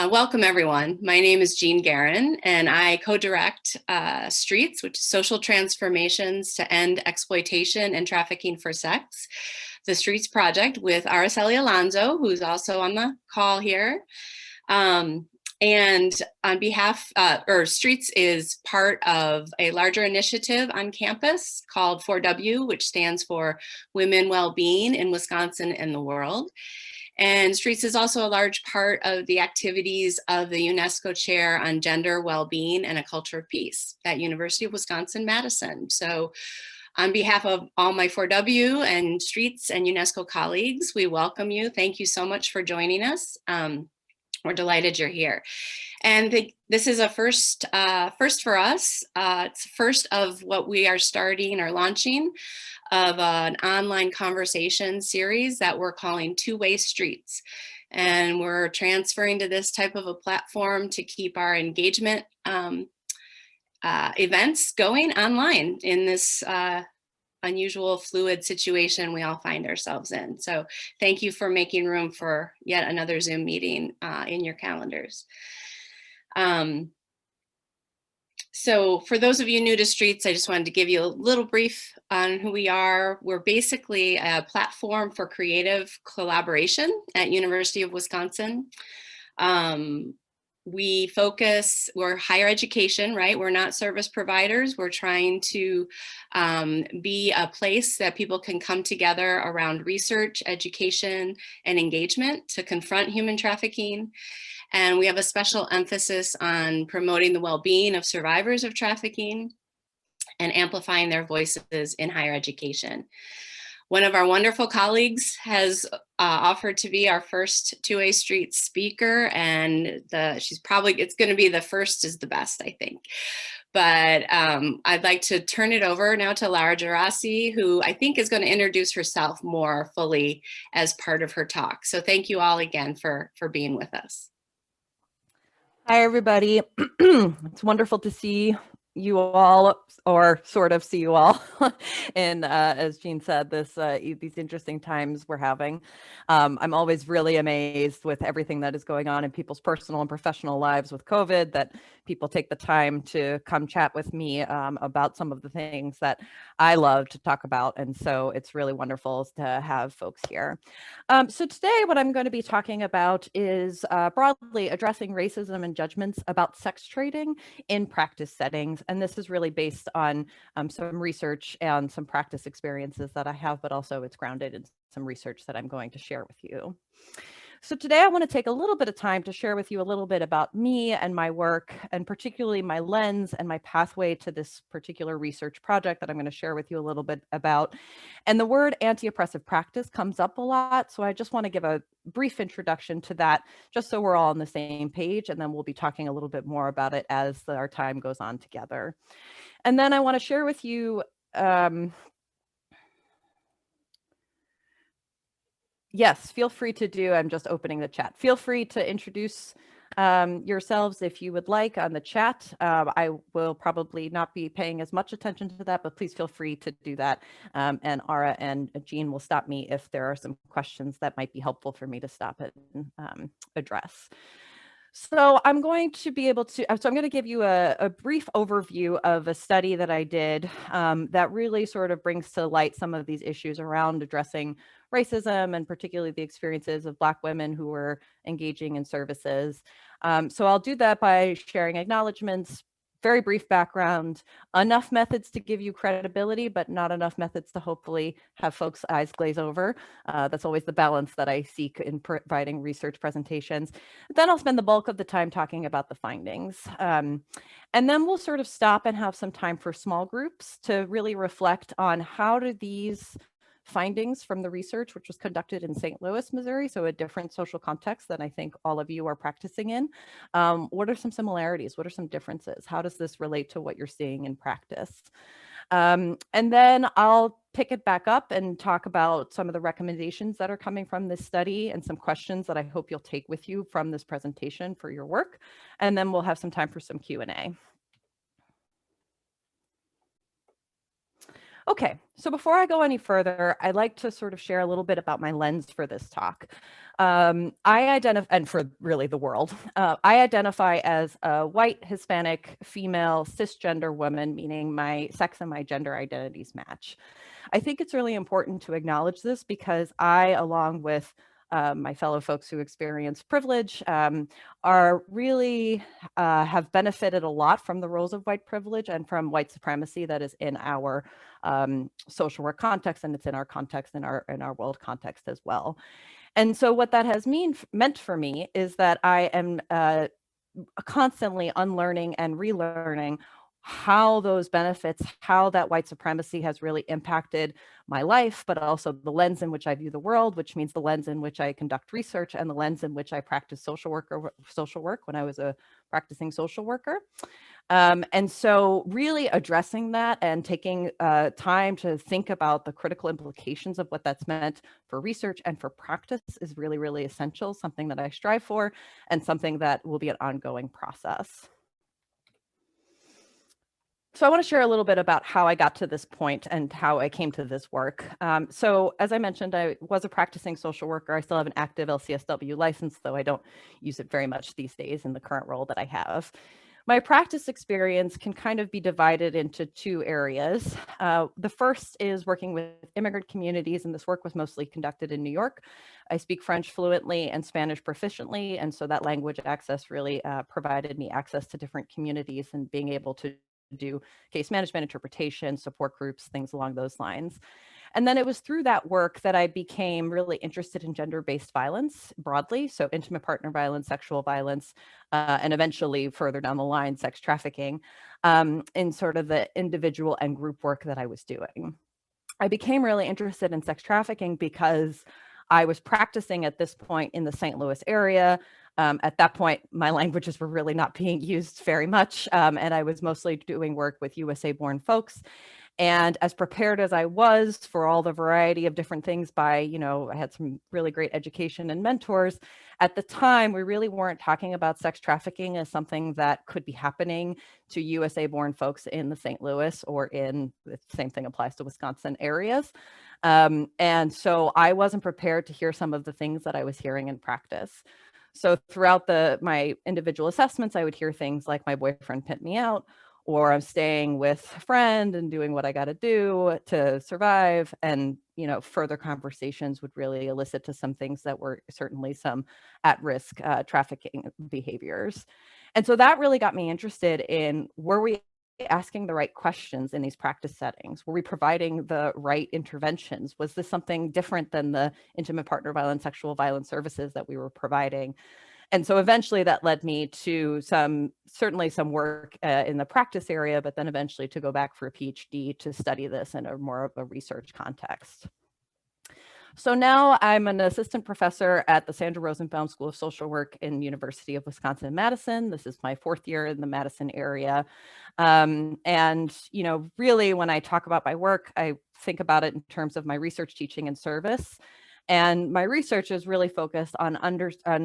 Welcome, everyone. My name is Jean Guerin, and I co-direct Streets, which is Social Transformations to End Exploitation and Trafficking for Sex, the Streets Project, with Araceli Alonso, who's also on the call here. And on behalf, Streets is part of a larger initiative on campus called 4W, which stands for Women Wellbeing in Wisconsin and the World. And Streets is also a large part of the activities of the UNESCO Chair on Gender Wellbeing and a Culture of Peace at University of Wisconsin-Madison. So on behalf of all my 4W and Streets and UNESCO colleagues, we welcome you. Thank you so much for joining us. We're delighted you're here. And this is a first for us. It's first of what we are starting or launching of an online conversation series that we're calling Two-Way Streets. And we're transferring to this type of a platform to keep our engagement events going online in this unusual fluid situation we all find ourselves in. So thank you for making room for yet another Zoom meeting in your calendars. So for those of you new to Streets, I just wanted to give you a little brief on who we are. We're basically a platform for creative collaboration at University of Wisconsin. We're higher education, right? We're not service providers. We're trying to be a place that people can come together around research, education, and engagement to confront human trafficking. And we have a special emphasis on promoting the well-being of survivors of trafficking and amplifying their voices in higher education. One of our wonderful colleagues has offered to be our first Two-Way Street speaker, and it's going to be the first is the best, I think. But I'd like to turn it over now to Lara Gerassi, who I think is going to introduce herself more fully as part of her talk. So thank you all again for being with us. Hi, everybody. It's wonderful to see you all, or sort of see you all, and as Jean said, these interesting times we're having. I'm always really amazed with everything that is going on in people's personal and professional lives with COVID, that people take the time to come chat with me about some of the things that I love to talk about, and so it's really wonderful to have folks here. So today what I'm going to be talking about is broadly addressing racism and judgments about sex trading in practice settings. And this is really based on some research and some practice experiences that I have, but also it's grounded in some research that I'm going to share with you. So today I want to take a little bit of time to share with you a little bit about me and my work, and particularly my lens and my pathway to this particular research project that I'm going to share with you a little bit about. And the word anti-oppressive practice comes up a lot, so I just want to give a brief introduction to that, just so we're all on the same page, and then we'll be talking a little bit more about it as our time goes on together. And then I want to share with you yes, feel free to do. I'm just opening the chat. Feel free to introduce yourselves if you would like on the chat. I will probably not be paying as much attention to that, but please feel free to do that. And Ara and Jean will stop me if there are some questions that might be helpful for me to stop and address. So I'm going to give you a brief overview of a study that I did that really sort of brings to light some of these issues around addressing racism, and particularly the experiences of Black women who were engaging in services. So I'll do that by sharing acknowledgements, very brief background, enough methods to give you credibility, but not enough methods to hopefully have folks' eyes glaze over. That's always the balance that I seek in providing research presentations. Then I'll spend the bulk of the time talking about the findings. And then we'll sort of stop and have some time for small groups to really reflect on how do these findings from the research, which was conducted in St. Louis, Missouri, so a different social context than I think all of you are practicing in. What are some similarities? What are some differences? How does this relate to what you're seeing in practice? And then I'll pick it back up and talk about some of the recommendations that are coming from this study and some questions that I hope you'll take with you from this presentation for your work. And then we'll have some time for some Q&A. Okay, so before I go any further, I'd like to sort of share a little bit about my lens for this talk. I identify, and for really the world, I identify as a white, Hispanic, female, cisgender woman, meaning my sex and my gender identities match. I think it's really important to acknowledge this because I, along with my fellow folks who experience privilege, are really have benefited a lot from the roles of white privilege and from white supremacy that is in our social work context, and it's in our context, in our world context as well. And so what that has meant for me is that I am constantly unlearning and relearning how those benefits, how that white supremacy has really impacted my life, but also the lens in which I view the world, which means the lens in which I conduct research and the lens in which I practice social work when I was a practicing social worker. And so really addressing that and taking time to think about the critical implications of what that's meant for research and for practice is really, really essential, something that I strive for and something that will be an ongoing process. So I want to share a little bit about how I got to this point and how I came to this work. So as I mentioned, I was a practicing social worker. I still have an active LCSW license, though I don't use it very much these days in the current role that I have. My practice experience can kind of be divided into two areas. The first is working with immigrant communities, and this work was mostly conducted in New York. I speak French fluently and Spanish proficiently, and so that language access really provided me access to different communities and being able to do case management, interpretation, support groups, things along those lines. And then it was through that work that I became really interested in gender-based violence broadly, so intimate partner violence, sexual violence, and eventually further down the line, sex trafficking, in sort of the individual and group work that I was doing. I became really interested in sex trafficking because I was practicing at this point in the St. Louis area. At that point, my languages were really not being used very much, and I was mostly doing work with USA-born folks. And as prepared as I was for all the variety of different things by, I had some really great education and mentors. At the time, we really weren't talking about sex trafficking as something that could be happening to USA-born folks in the St. Louis or the same thing applies to Wisconsin areas. And so I wasn't prepared to hear some of the things that I was hearing in practice. So throughout my individual assessments, I would hear things like my boyfriend pimped me out, or I'm staying with a friend and doing what I got to do to survive. And, further conversations would really elicit to some things that were certainly some at-risk trafficking behaviors. And so that really got me interested in, were we asking the right questions in these practice settings? Were we providing the right interventions? Was this something different than the intimate partner violence, sexual violence services that we were providing? And so eventually that led me to certainly some work in the practice area, but then eventually to go back for a PhD to study this in a more of a research context. So now I'm an assistant professor at the Sandra Rosenbaum School of Social Work in University of Wisconsin-Madison. This is my 4th year in the Madison area. And, really when I talk about my work, I think about it in terms of my research, teaching, and service. And my research is really focused on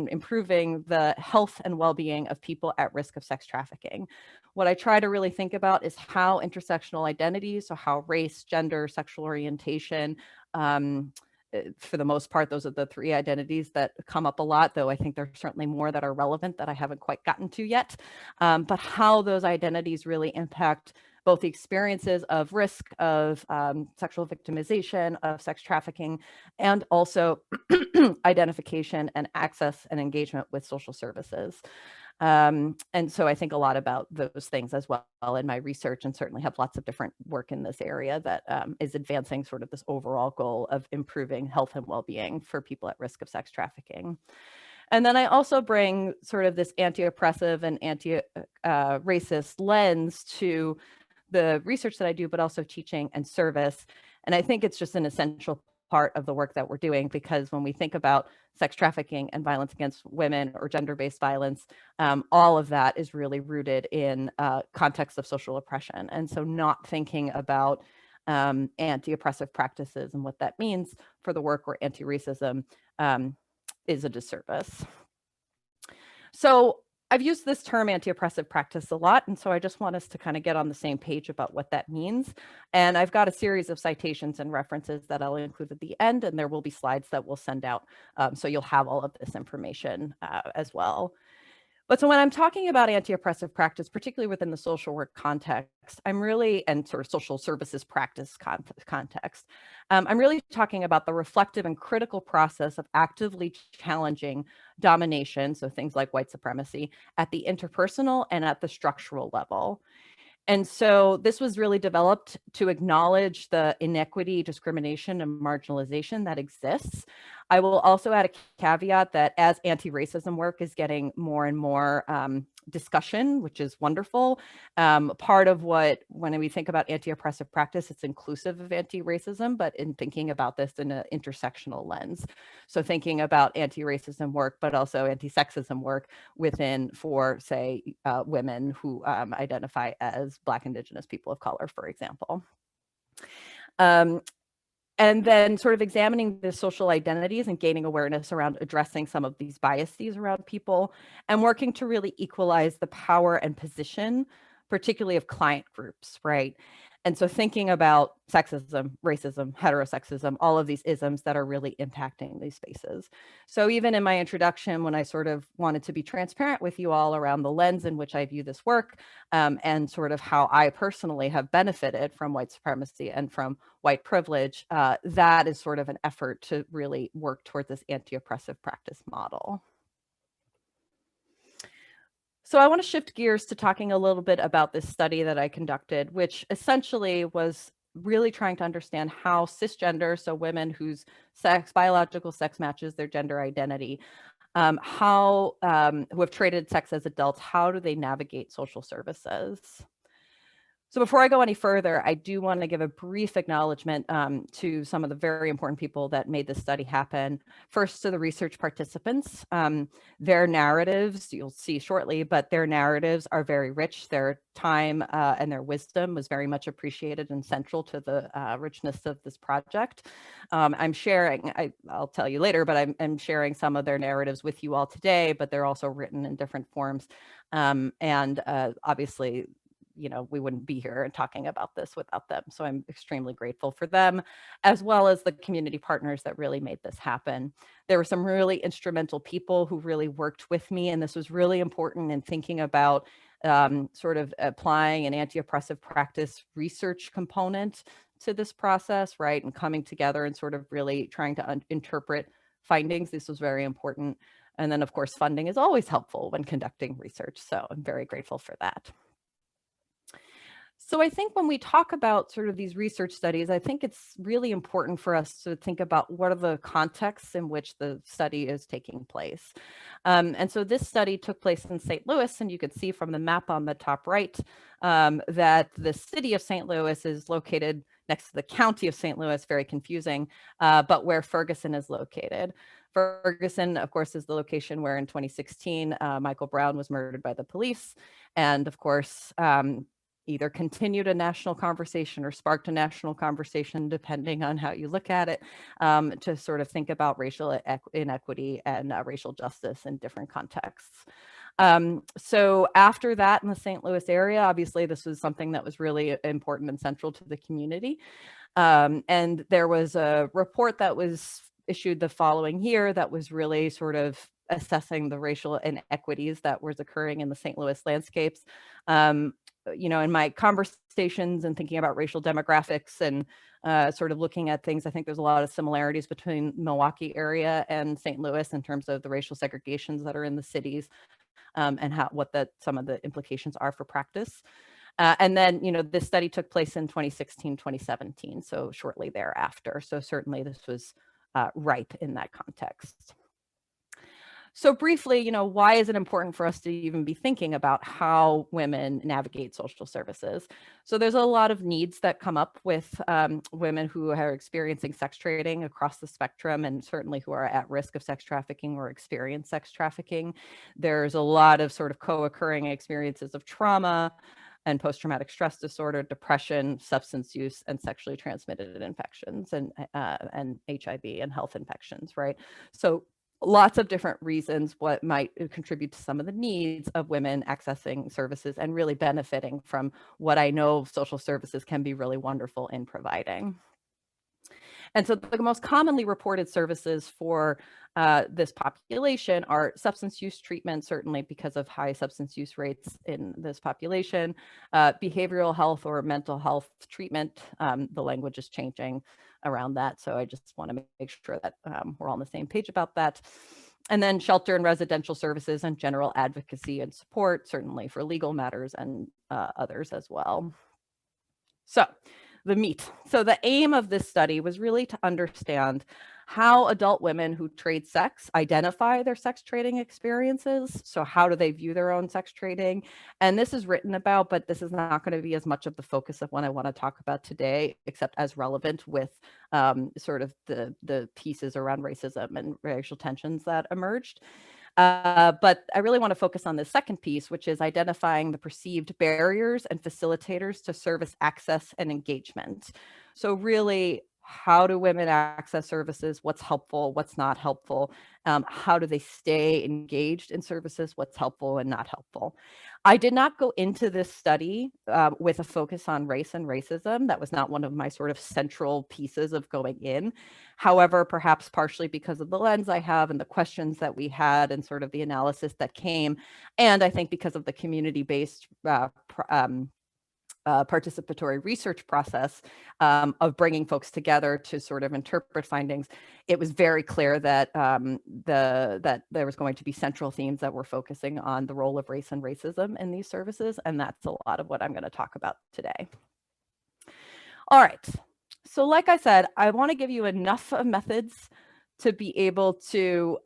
improving the health and well-being of people at risk of sex trafficking. What I try to really think about is how intersectional identities, so how race, gender, sexual orientation, for the most part, those are the 3 identities that come up a lot, though I think there's certainly more that are relevant that I haven't quite gotten to yet, but how those identities really impact both the experiences of risk of sexual victimization, of sex trafficking, and also identification and access and engagement with social services. And so I think a lot about those things as well in my research, and certainly have lots of different work in this area that is advancing sort of this overall goal of improving health and well-being for people at risk of sex trafficking. And then I also bring sort of this anti-oppressive and anti-racist lens to the research that I do, but also teaching and service. And I think it's just an essential part of the work that we're doing, because when we think about sex trafficking and violence against women or gender-based violence, all of that is really rooted in context of social oppression. And so not thinking about anti-oppressive practices and what that means for the work, or anti-racism, is a disservice. So I've used this term anti-oppressive practice a lot, and so I just want us to kind of get on the same page about what that means. And I've got a series of citations and references that I'll include at the end, and there will be slides that we'll send out. So you'll have all of this information as well. But so when I'm talking about anti-oppressive practice, particularly within the social work context, I'm really, and sort of social services practice context, I'm really talking about the reflective and critical process of actively challenging domination, so things like white supremacy, at the interpersonal and at the structural level. And so this was really developed to acknowledge the inequity, discrimination, and marginalization that exists. I will also add a caveat that as anti-racism work is getting more and more discussion, which is wonderful, part of what, when we think about anti-oppressive practice, it's inclusive of anti-racism, but in thinking about this in an intersectional lens. So thinking about anti-racism work, but also anti-sexism work within, for say, women who identify as Black, Indigenous, people of color, for example. And then sort of examining the social identities and gaining awareness around addressing some of these biases around people and working to really equalize the power and position, particularly of client groups, right? And so thinking about sexism, racism, heterosexism, all of these isms that are really impacting these spaces. So even in my introduction, when I sort of wanted to be transparent with you all around the lens in which I view this work and sort of how I personally have benefited from white supremacy and from white privilege, that is sort of an effort to really work towards this anti-oppressive practice model. So I want to shift gears to talking a little bit about this study that I conducted, which essentially was really trying to understand how cisgender, so women whose biological sex matches their gender identity, who have traded sex as adults, how do they navigate social services? So before I go any further, I do want to give a brief acknowledgement to some of the very important people that made this study happen. First, to the research participants. Their narratives, you'll see shortly, but their narratives are very rich. Their time and their wisdom was very much appreciated and central to the richness of this project. I'm sharing, I'll tell you later, but I'm sharing some of their narratives with you all today, but they're also written in different forms. And obviously, you know, we wouldn't be here and talking about this without them. So I'm extremely grateful for them, as well as the community partners that really made this happen. There were some really instrumental people who really worked with me, and this was really important in thinking about sort of applying an anti-oppressive practice research component to this process, right? And coming together and sort of really trying to interpret findings. This was very important. And then, of course, funding is always helpful when conducting research. So I'm very grateful for that. So I think when we talk about sort of these research studies, I think it's really important for us to think about what are the contexts in which the study is taking place. And so this study took place in St. Louis, and you could see from the map on the top right that the city of St. Louis is located next to the county of St. Louis, very confusing, but where Ferguson is located. Ferguson, of course, is the location where in 2016, Michael Brown was murdered by the police. And of course, either continued a national conversation or sparked a national conversation, depending on how you look at it, to sort of think about racial inequity and racial justice in different contexts. So after that, in the St. Louis area, obviously this was something that was really important and central to the community. And there was a report that was issued the following year that was really sort of assessing the racial inequities that was occurring in the St. Louis landscapes. You know, in my conversations and thinking about racial demographics and sort of looking at things, I think there's a lot of similarities between Milwaukee area and St. Louis in terms of the racial segregations that are in the cities and what some of the implications are for practice. And then, you know, this study took place in 2016, 2017, so shortly thereafter. So certainly this was ripe in that context. So briefly, you know, why is it important for us to even be thinking about how women navigate social services? So there's a lot of needs that come up with women who are experiencing sex trading across the spectrum, and certainly who are at risk of sex trafficking or experience sex trafficking. There's a lot of sort of co-occurring experiences of trauma and post-traumatic stress disorder, depression, substance use, and sexually transmitted infections, and HIV and health infections, right? So lots of different reasons what might contribute to some of the needs of women accessing services and really benefiting from what I know social services can be really wonderful in providing. And so the most commonly reported services for this population are substance use treatment, certainly because of high substance use rates in this population, behavioral health or mental health treatment. The language is changing around that, so I just want to make sure that we're all on the same page about that. And then shelter and residential services and general advocacy and support, certainly for legal matters and others as well. So the meat. So the aim of this study was really to understand how adult women who trade sex identify their sex trading experiences. So how do they view their own sex trading? And this is written about, but this is not going to be as much of the focus of what I want to talk about today, except as relevant with sort of the pieces around racism and racial tensions that emerged. But I really want to focus on the second piece, which is identifying the perceived barriers and facilitators to service access and engagement. So really, how do women access services? What's helpful? What's not helpful? How do they stay engaged in services? What's helpful and not helpful? I did not go into this study with a focus on race and racism. That was not one of my sort of central pieces of going in. However, perhaps partially because of the lens I have and the questions that we had and sort of the analysis that came, and I think because of the community-based participatory research process of bringing folks together to sort of interpret findings, it was very clear that that there was going to be central themes that were focusing on the role of race and racism in these services, and that's a lot of what I'm going to talk about today. All right. So like I said, I want to give you enough methods to be able to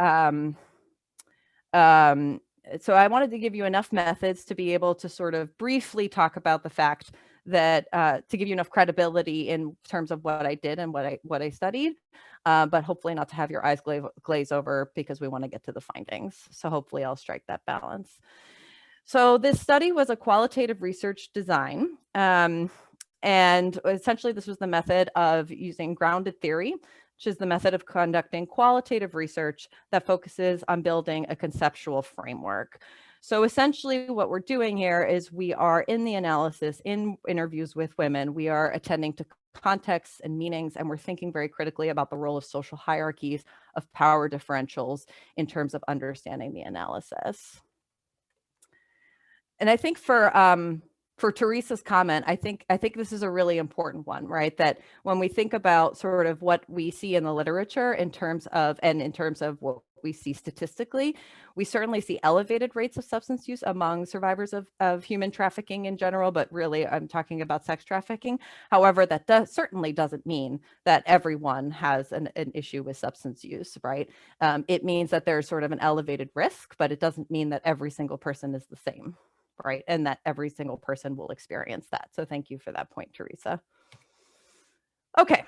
so I wanted to give you enough methods to be able to sort of briefly talk about the fact that to give you enough credibility in terms of what I did and what I studied, but hopefully not to have your eyes glaze over because we want to get to the findings. So hopefully I'll strike that balance. So this study was a qualitative research design. And essentially this was the method of using grounded theory, which is the method of conducting qualitative research that focuses on building a conceptual framework. So essentially what we're doing here is we are in the analysis, in interviews with women, we are attending to contexts and meanings, and we're thinking very critically about the role of social hierarchies, of power differentials in terms of understanding the analysis. And I think for Teresa's comment, I think this is a really important one, right? That when we think about sort of what we see in the literature in terms of what we see statistically, we certainly see elevated rates of substance use among survivors of human trafficking in general, but really I'm talking about sex trafficking. However, that certainly doesn't mean that everyone has an issue with substance use, right? It means that there's sort of an elevated risk, but it doesn't mean that every single person is the same. Right, and that every single person will experience that. So thank you for that point, Teresa. Okay,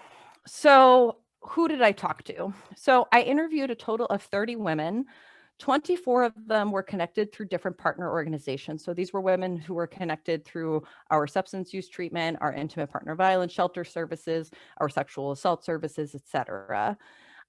so who did I talk to? So I interviewed a total of 30 women. 24 of them were connected through different partner organizations. So these were women who were connected through our substance use treatment, our intimate partner violence shelter services, our sexual assault services, et cetera.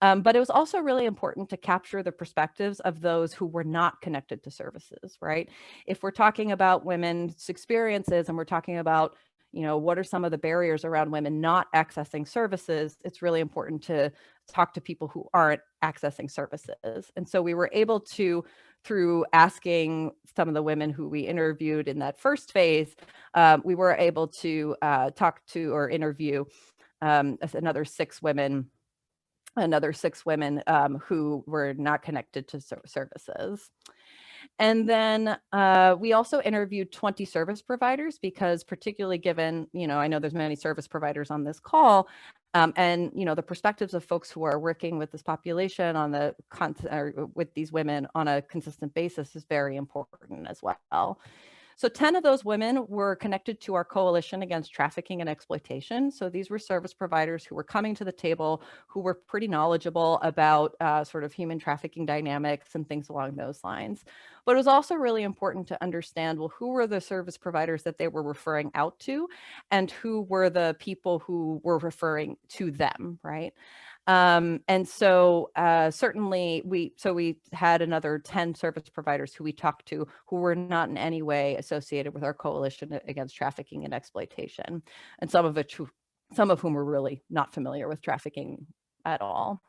But it was also really important to capture the perspectives of those who were not connected to services, right? If we're talking about women's experiences and we're talking about, you know, what are some of the barriers around women not accessing services, it's really important to talk to people who aren't accessing services. And so we were able to, through asking some of the women who we interviewed in that first phase, we were able to talk to or interview another six women who were not connected to services. And then we also interviewed 20 service providers because particularly given, you know, I know there's many service providers on this call, and, you know, the perspectives of folks who are working with this population on the or with these women on a consistent basis is very important as well. So 10 of those women were connected to our coalition against trafficking and exploitation. So these were service providers who were coming to the table, who were pretty knowledgeable about sort of human trafficking dynamics and things along those lines. But it was also really important to understand, well, who were the service providers that they were referring out to and who were the people who were referring to them, right? And so certainly we had another 10 service providers who we talked to who were not in any way associated with our coalition against trafficking and exploitation, and some of whom were really not familiar with trafficking at all.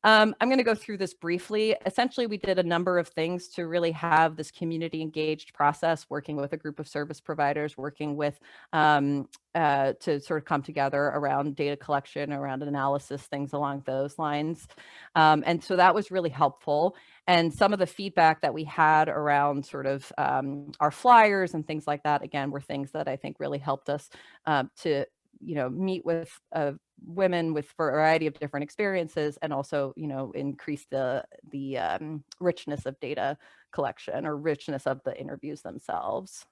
I'm going to go through this briefly. Essentially, we did a number of things to really have this community engaged process, working with a group of service providers, working with to sort of come together around data collection, around analysis, things along those lines. And so that was really helpful. And some of the feedback that we had around sort of our flyers and things like that, again, were things that I think really helped us to meet with women with a variety of different experiences, and also increase the richness of data collection or richness of the interviews themselves.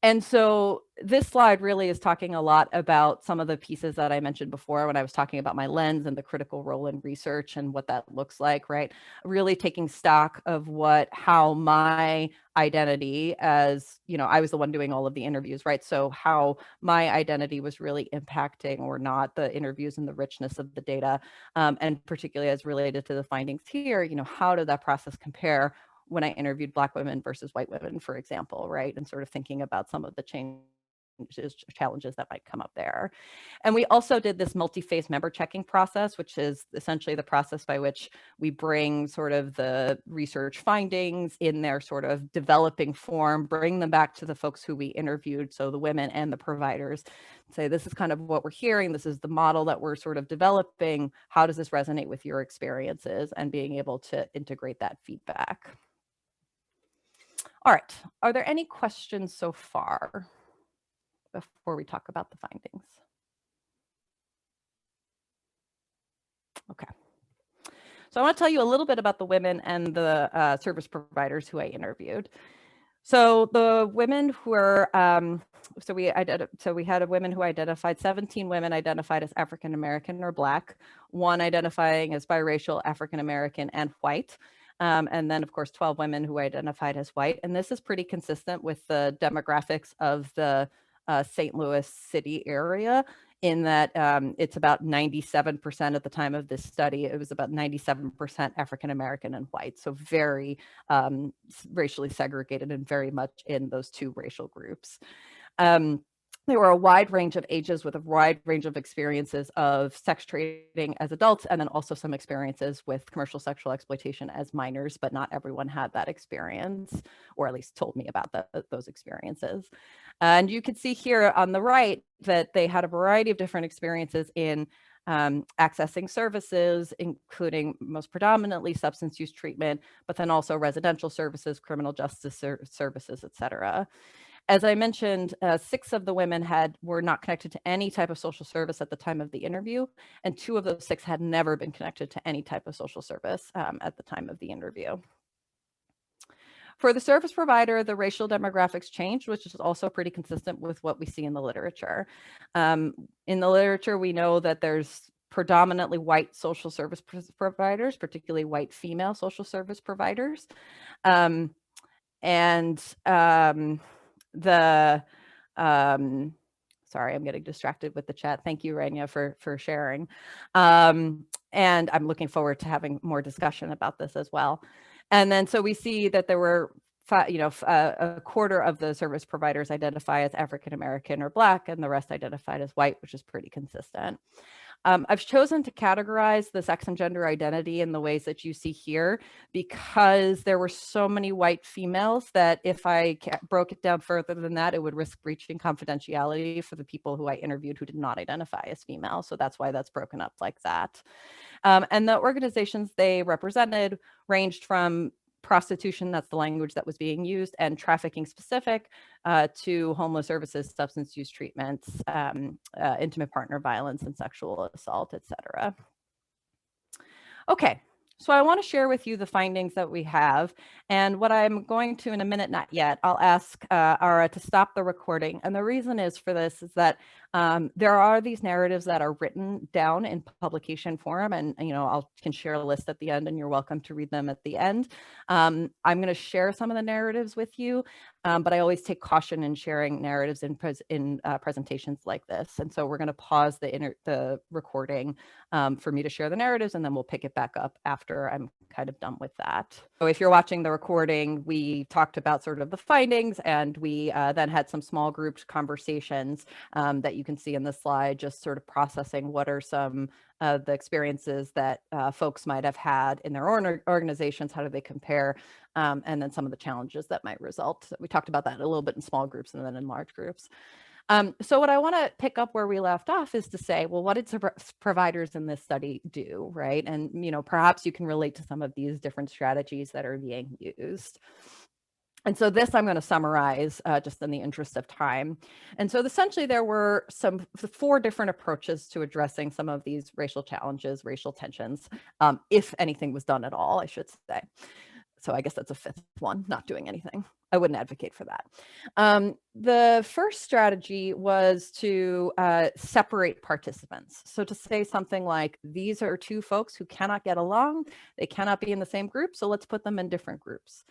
And so this slide really is talking a lot about some of the pieces that I mentioned before when I was talking about my lens and the critical role in research and what that looks like, right? Really taking stock of how my identity as, I was the one doing all of the interviews, right? So how my identity was really impacting or not the interviews and the richness of the data, and particularly as related to the findings here, how did that process compare when I interviewed Black women versus white women, for example, right? And sort of thinking about some of the challenges that might come up there. And we also did this multi-phase member checking process, which is essentially the process by which we bring sort of the research findings in their sort of developing form, bring them back to the folks who we interviewed, so the women and the providers, say, this is kind of what we're hearing, this is the model that we're sort of developing, how does this resonate with your experiences, and being able to integrate that feedback. All right, are there any questions so far before we talk about the findings? Okay. So I want to tell you a little bit about the women and the service providers who I interviewed. So the women who were, so we had a women who identified, 17 women identified as African American or Black, one identifying as biracial, African American, and white. And then, of course, 12 women who identified as white. And this is pretty consistent with the demographics of the St. Louis city area, in that it's about 97% at the time of this study. It was about 97% African American and white. So very racially segregated and very much in those two racial groups. There were a wide range of ages with a wide range of experiences of sex trading as adults, and then also some experiences with commercial sexual exploitation as minors, but not everyone had that experience, or at least told me about those experiences. And you can see here on the right that they had a variety of different experiences in accessing services, including most predominantly substance use treatment, but then also residential services, criminal justice services, et cetera. As I mentioned, 6 of the women were not connected to any type of social service at the time of the interview, and 2 of those 6 had never been connected to any type of social service at the time of the interview. For the service provider, the racial demographics changed, which is also pretty consistent with what we see in the literature. In the literature, we know that there's predominantly white social service providers, particularly white female social service providers. Sorry, I'm getting distracted with the chat. Thank you, Rania, for sharing. And I'm looking forward to having more discussion about this as well. And then so we see that there were a quarter of the service providers identify as African American or Black, and the rest identified as white, which is pretty consistent. I've chosen to categorize the sex and gender identity in the ways that you see here, because there were so many white females that if I broke it down further than that, it would risk breaching confidentiality for the people who I interviewed who did not identify as female. So that's why that's broken up like that. And the organizations they represented ranged from prostitution, that's the language that was being used, and trafficking specific, to homeless services, substance use treatments, intimate partner violence, and sexual assault, etc. Okay, so I want to share with you the findings that we have, and what I'm going to in a minute, not yet, I'll ask Ara to stop the recording. And the reason is for this is that There are these narratives that are written down in publication form, and I can share a list at the end, and you're welcome to read them at the end. I'm going to share some of the narratives with you, but I always take caution in sharing narratives in presentations like this. And so we're going to pause the recording for me to share the narratives, and then we'll pick it back up after I'm kind of done with that. So if you're watching the recording, we talked about sort of the findings, and we then had some small group conversations that you can see in the slide, just sort of processing what are some of the experiences that folks might have had in their own organizations, how do they compare, and then some of the challenges that might result. We talked about that a little bit in small groups and then in large groups. So what I want to pick up where we left off is to say, well, what did providers in this study do, right? And, perhaps you can relate to some of these different strategies that are being used. And so this I'm going to summarize just in the interest of time. And so essentially there were 4 different approaches to addressing some of these racial challenges, racial tensions, if anything was done at all, I should say. So I guess that's a 5th one, not doing anything. I wouldn't advocate for that. The first strategy was to separate participants. So to say something like, these are 2 folks who cannot get along, they cannot be in the same group, so let's put them in different groups.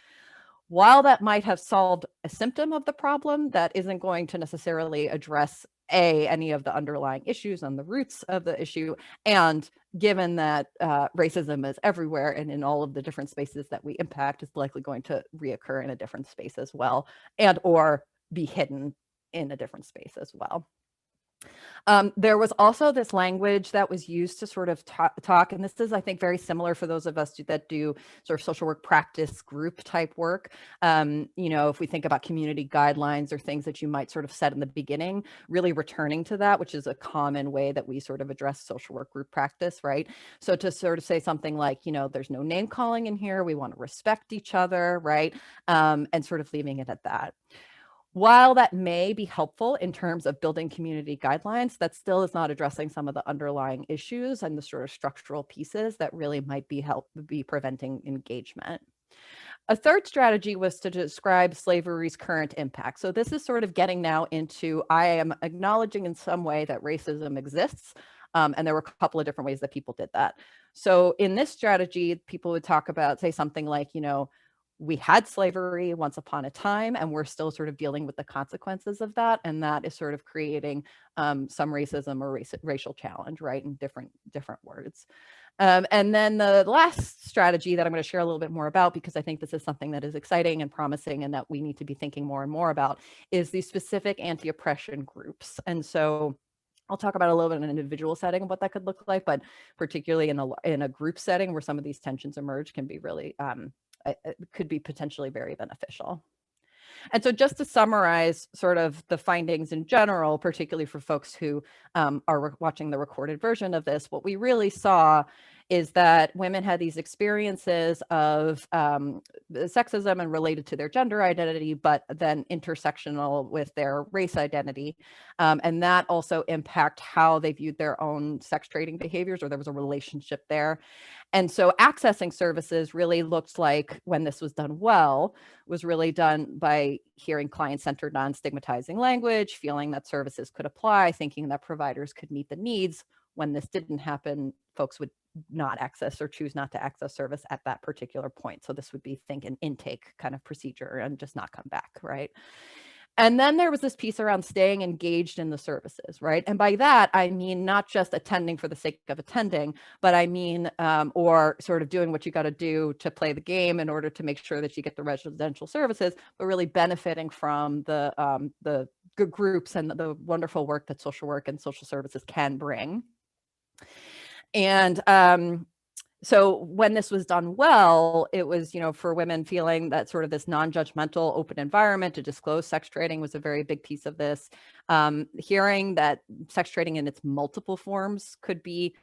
While that might have solved a symptom of the problem, that isn't going to necessarily address any of the underlying issues and the roots of the issue. And given that racism is everywhere and in all of the different spaces that we impact, is likely going to reoccur in a different space as well, and or be hidden in a different space as well. There was also this language that was used to sort of talk, and this is, I think, very similar for those of us that do sort of social work practice group type work. If we think about community guidelines or things that you might sort of set in the beginning, really returning to that, which is a common way that we sort of address social work group practice, right? So to sort of say something like, there's no name calling in here, we want to respect each other, right? And sort of leaving it at that. While that may be helpful in terms of building community guidelines, that still is not addressing some of the underlying issues and the sort of structural pieces that really might be preventing engagement. A third strategy was to describe slavery's current impact. So this is sort of getting now into, I am acknowledging in some way that racism exists. And there were a couple of different ways that people did that. So in this strategy, people would talk about, say something like, we had slavery once upon a time, and we're still sort of dealing with the consequences of that. And that is sort of creating some racism or racial challenge, right? In different words. And then the last strategy that I'm going to share a little bit more about, because I think this is something that is exciting and promising and that we need to be thinking more and more about, is the specific anti-oppression groups. And so I'll talk about a little bit in an individual setting of what that could look like, but particularly in a group setting where some of these tensions emerge can be really could be potentially very beneficial. And so just to summarize sort of the findings in general, particularly for folks who are watching the recorded version of this, what we really saw is that women had these experiences of sexism and related to their gender identity, but then intersectional with their race identity. And that also impact how they viewed their own sex trading behaviors, or there was a relationship there. And so accessing services really looked like, when this was done well, was really done by hearing client-centered, non-stigmatizing language, feeling that services could apply, thinking that providers could meet the needs. When this didn't happen, folks would not access or choose not to access service at that particular point. So this would be, think, an intake kind of procedure and just not come back, right? And then there was this piece around staying engaged in the services, right? And by that, I mean not just attending for the sake of attending, but I mean, or sort of doing what you got to do to play the game in order to make sure that you get the residential services, but really benefiting from the good groups and the wonderful work that social work and social services can bring. And so when this was done well, it was, for women feeling that sort of this non-judgmental open environment to disclose sex trading was a very big piece of this. Hearing that sex trading in its multiple forms could be,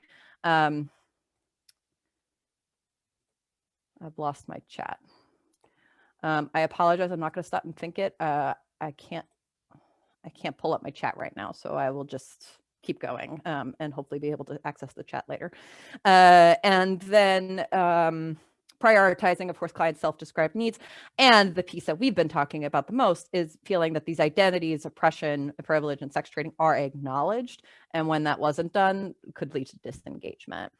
I've lost my chat. I apologize. I'm not going to stop and think it. I can't pull up my chat right now, so I will just keep going and hopefully be able to access the chat later. And then prioritizing, of course, clients' self-described needs. And the piece that we've been talking about the most is feeling that these identities, oppression, privilege, and sex trading are acknowledged. And when that wasn't done, could lead to disengagement.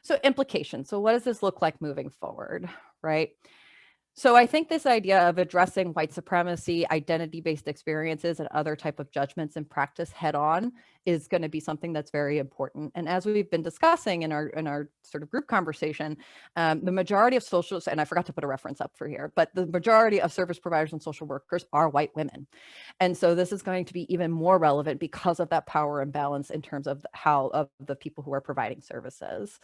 So implications. So what does this look like moving forward, right? So I think this idea of addressing white supremacy, identity-based experiences, and other type of judgments in practice head on is going to be something that's very important. And as we've been discussing in our sort of group conversation, the majority of social, and I forgot to put a reference up for here, but the majority of service providers and social workers are white women. And so this is going to be even more relevant because of that power imbalance in terms of of the people who are providing services.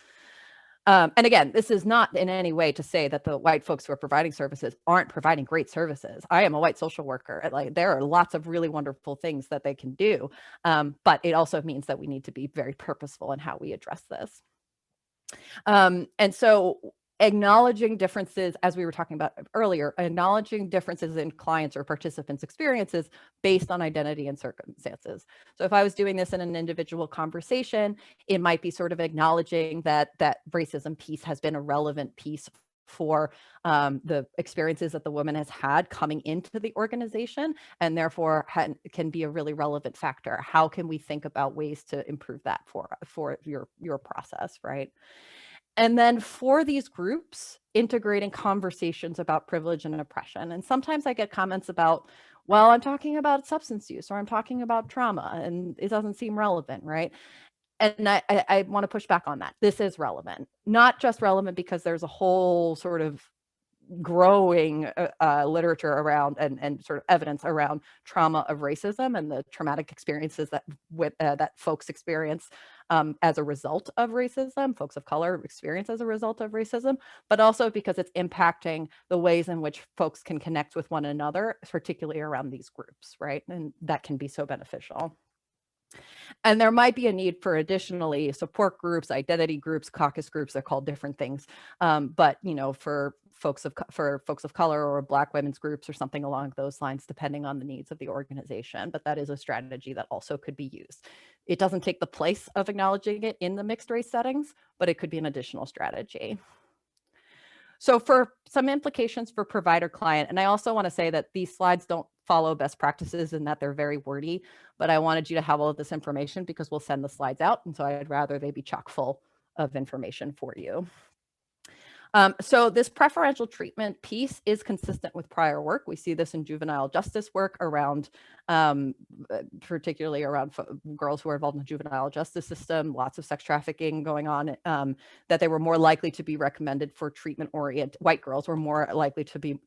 And again, this is not in any way to say that the white folks who are providing services aren't providing great services. I am a white social worker. Like, there are lots of really wonderful things that they can do. But it also means that we need to be very purposeful in how we address this. And so acknowledging differences, as we were talking about earlier, acknowledging differences in clients' or participants' experiences based on identity and circumstances. So if I was doing this in an individual conversation, it might be sort of acknowledging that racism piece has been a relevant piece for the experiences that the woman has had coming into the organization, and therefore can be a really relevant factor. How can we think about ways to improve that for your process, right? And then for these groups, integrating conversations about privilege and oppression. And sometimes I get comments about, well, I'm talking about substance use, or I'm talking about trauma, and it doesn't seem relevant, right? And I want to push back on that. This is relevant, not just relevant because there's a whole sort of growing literature around and sort of evidence around trauma of racism and the traumatic experiences that folks experience as a result of racism, folks of color experience as a result of racism, but also because it's impacting the ways in which folks can connect with one another, particularly around these groups, right? And that can be so beneficial. And there might be a need for additionally support groups, identity groups, caucus groups. They're called different things, but for folks of color or Black women's groups or something along those lines, depending on the needs of the organization. But that is a strategy that also could be used. It doesn't take the place of acknowledging it in the mixed race settings, but it could be an additional strategy. So for some implications for provider client, and I also want to say that these slides don't follow best practices and that they're very wordy, but I wanted you to have all of this information because we'll send the slides out. And so I'd rather they be chock full of information for you. So this preferential treatment piece is consistent with prior work. We see this in juvenile justice work around, particularly around girls who are involved in the juvenile justice system, lots of sex trafficking going on, that they were more likely to be recommended for treatment-oriented, white girls were more likely to be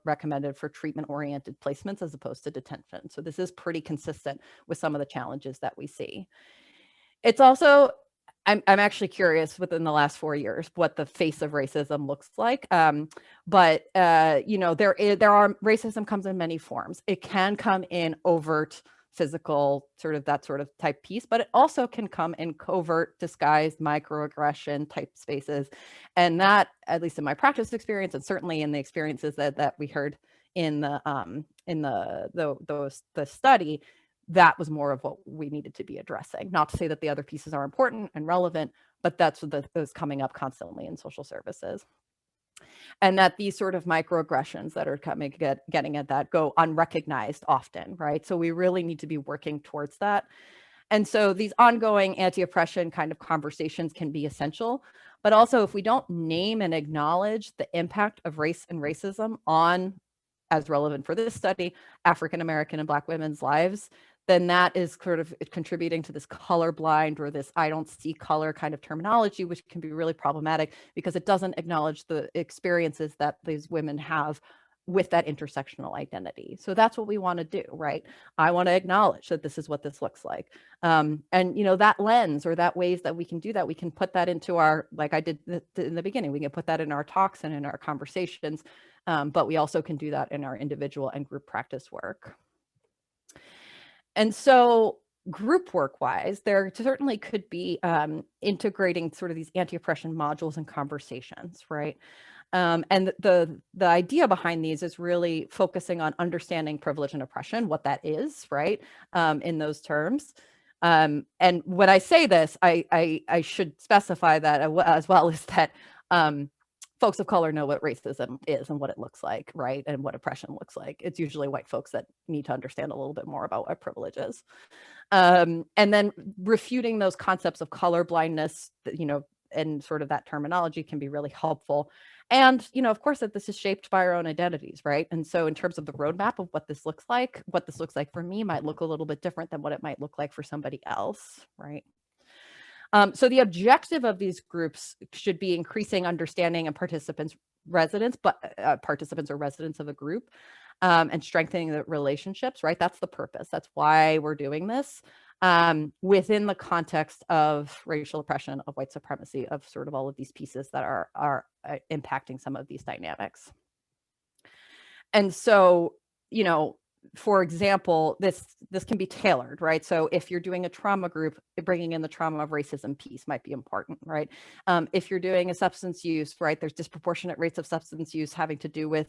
recommended for treatment-oriented placements as opposed to detention. So this is pretty consistent with some of the challenges that we see. It's also, I'm actually curious within the last 4 years what the face of racism looks like. But racism comes in many forms. It can come in overt, physical, sort of that sort of type piece, but it also can come in covert, disguised, microaggression type spaces. And that, at least in my practice experience, and certainly in the experiences that we heard in the study, that was more of what we needed to be addressing. Not to say that the other pieces are important and relevant, but that's what is coming up constantly in social services. And that these sort of microaggressions that are getting at that go unrecognized often, right? So we really need to be working towards that. And so these ongoing anti-oppression kind of conversations can be essential, but also if we don't name and acknowledge the impact of race and racism on, as relevant for this study, African-American and Black women's lives, then that is sort of contributing to this colorblind or this I don't see color kind of terminology, which can be really problematic because it doesn't acknowledge the experiences that these women have with that intersectional identity. So that's what we want to do, right? I want to acknowledge that this is what this looks like. And, that lens or that ways that we can do that, we can put that into our, like I did in the beginning, we can put that in our talks and in our conversations, but we also can do that in our individual and group practice work. And so group work wise, there certainly could be integrating sort of these anti-oppression modules and conversations, right? And the idea behind these is really focusing on understanding privilege and oppression, what that is, right? In those terms. And when I say this, I should specify that as well, is that folks of color know what racism is and what it looks like, right? And what oppression looks like. It's usually white folks that need to understand a little bit more about what privilege is. And then refuting those concepts of color blindness, and sort of that terminology can be really helpful. And, of course, that this is shaped by our own identities, right? And so in terms of the roadmap of what this looks like for me might look a little bit different than what it might look like for somebody else, right? So the objective of these groups should be increasing understanding and participants or residents of a group, and strengthening the relationships, right? That's the purpose. That's why we're doing this, within the context of racial oppression, of white supremacy, of sort of all of these pieces that are impacting some of these dynamics. And so, for example, this can be tailored, right? So if you're doing a trauma group, bringing in the trauma of racism piece might be important, right? If you're doing a substance use, right, there's disproportionate rates of substance use having to do with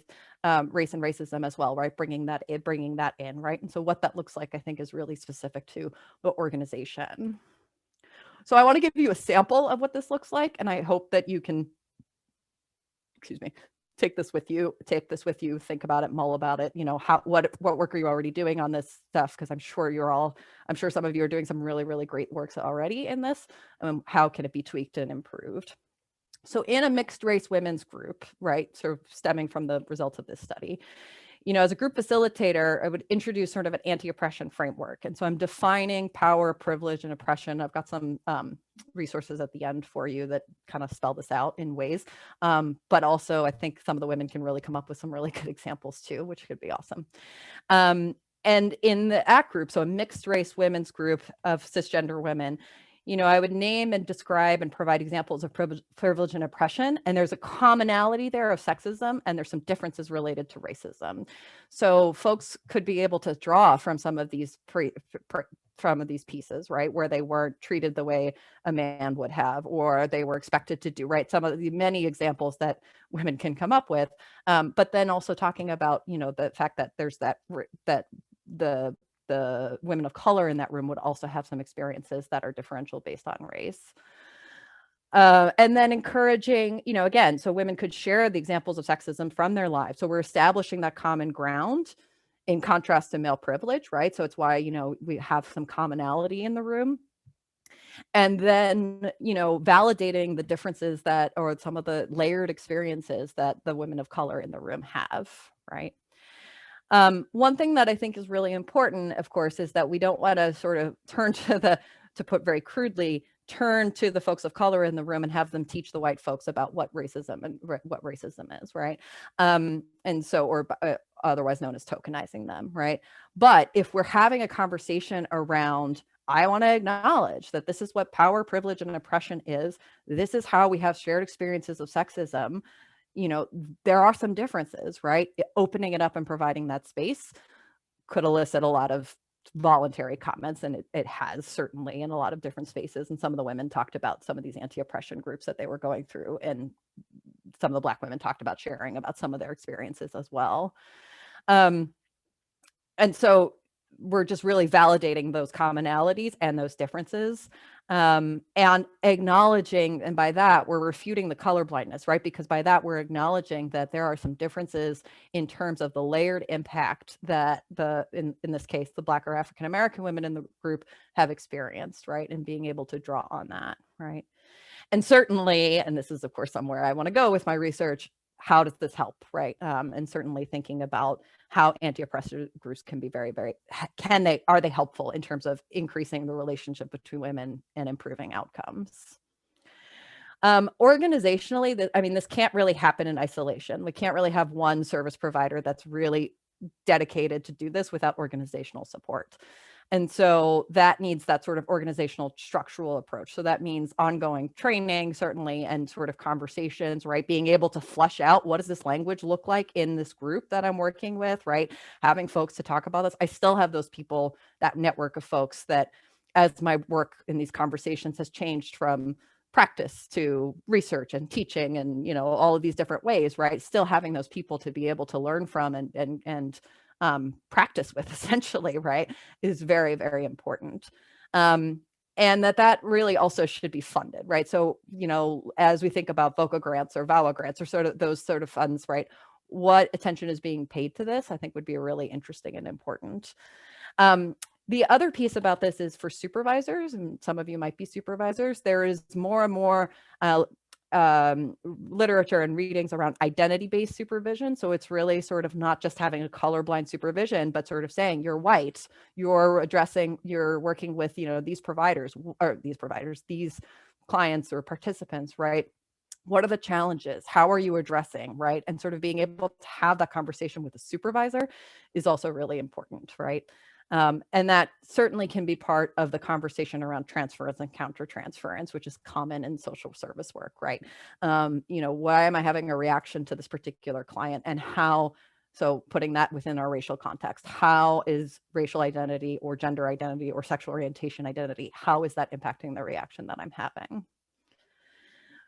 race and racism as well, right? Bringing that in, right? And so what that looks like, I think, is really specific to the organization. So I want to give you a sample of what this looks like, and I hope that you can, take this with you, think about it, mull about it, what work are you already doing on this stuff? Because I'm sure some of you are doing some really, really great works already in this. How can it be tweaked and improved? So in a mixed race women's group, right, sort of stemming from the results of this study, as a group facilitator, I would introduce sort of an anti-oppression framework. And so I'm defining power, privilege, and oppression. I've got some resources at the end for you that kind of spell this out in ways. But also, I think some of the women can really come up with some really good examples too, which could be awesome. And in the ACT group, so a mixed race women's group of cisgender women, I would name and describe and provide examples of privilege and oppression. And there's a commonality there of sexism, and there's some differences related to racism. So folks could be able to draw from some of these pieces, right, where they weren't treated the way a man would have, or they were expected to do, right? Some of the many examples that women can come up with. But then also talking about, the fact that there's that the women of color in that room would also have some experiences that are differential based on race. And then encouraging, again, so women could share the examples of sexism from their lives. So we're establishing that common ground in contrast to male privilege, right? So it's why, we have some commonality in the room. And then, validating the differences or some of the layered experiences that the women of color in the room have, right? One thing that I think is really important, of course, is that we don't want to sort of turn to put very crudely, turn to the folks of color in the room and have them teach the white folks about what racism is, right? And so, or otherwise known as tokenizing them, right? But if we're having a conversation around, I want to acknowledge that this is what power, privilege, and oppression is. This is how we have shared experiences of sexism. There are some differences, right? Opening it up and providing that space could elicit a lot of voluntary comments, and it has certainly in a lot of different spaces. And some of the women talked about some of these anti-oppression groups that they were going through, and some of the Black women talked about sharing about some of their experiences as well. And so we're just really validating those commonalities and those differences, and acknowledging, and by that we're refuting the color blindness, right? Because by that we're acknowledging that there are some differences in terms of the layered impact that in this case, the Black or African American women in the group have experienced, right? And being able to draw on that, right? And certainly, and this is of course somewhere I want to go with my research, how does this help, right? And certainly thinking about how anti-oppressive groups can be are they helpful in terms of increasing the relationship between women and improving outcomes? Organizationally, this can't really happen in isolation. We can't really have one service provider that's really dedicated to do this without organizational support. And so that needs that sort of organizational structural approach. So that means ongoing training, certainly, and sort of conversations, right? Being able to flesh out, what does this language look like in this group that I'm working with, right? Having folks to talk about this. I still have those people, that network of folks that, as my work in these conversations has changed from practice to research and teaching and, all of these different ways, right? Still having those people to be able to learn from and practice with, essentially, right, is very, very important. and that really also should be funded, right? So, as we think about VOCA grants or VAWA grants or sort of those sort of funds, right? What attention is being paid to this, I think would be really interesting and important. The other piece about this is for supervisors, and some of you might be supervisors, there is more and more literature and readings around identity-based supervision. So it's really sort of not just having a colorblind supervision, but sort of saying you're white, you're working with, these clients or participants, right? What are the challenges? How are you addressing, right? And sort of being able to have that conversation with a supervisor is also really important, right? And that certainly can be part of the conversation around transference and countertransference, which is common in social service work, right? Why am I having a reaction to this particular client, and how? So putting that within our racial context, how is racial identity or gender identity or sexual orientation identity, how is that impacting the reaction that I'm having?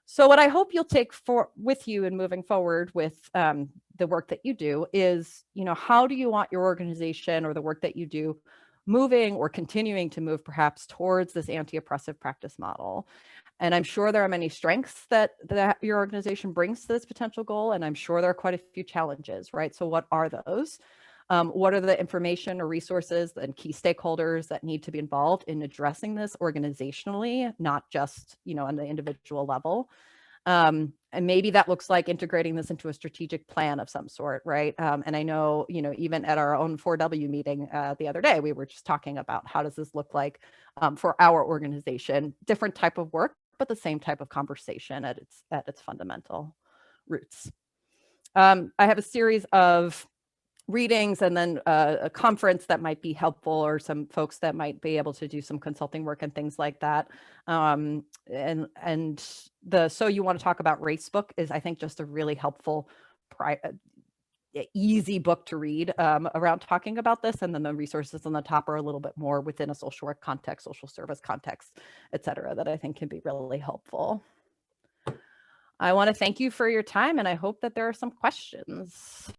So what I hope you'll take with you in moving forward with the work that you do is, how do you want your organization or the work that you do moving or continuing to move perhaps towards this anti-oppressive practice model? And I'm sure there are many strengths that your organization brings to this potential goal. And I'm sure there are quite a few challenges, right? So what are those? What are the information or resources and key stakeholders that need to be involved in addressing this organizationally, not just, on the individual level? And maybe that looks like integrating this into a strategic plan of some sort, right? And I know, even at our own 4W meeting the other day, we were just talking about how does this look like for our organization, different type of work, but the same type of conversation at its fundamental roots. I have a series of readings and then a conference that might be helpful, or some folks that might be able to do some consulting work and things like that. And the So You Want to Talk About Race book is, I think, just a really helpful, easy book to read around talking about this. And then the resources on the top are a little bit more within a social work context, social service context, et cetera, that I think can be really helpful. I want to thank you for your time, and I hope that there are some questions.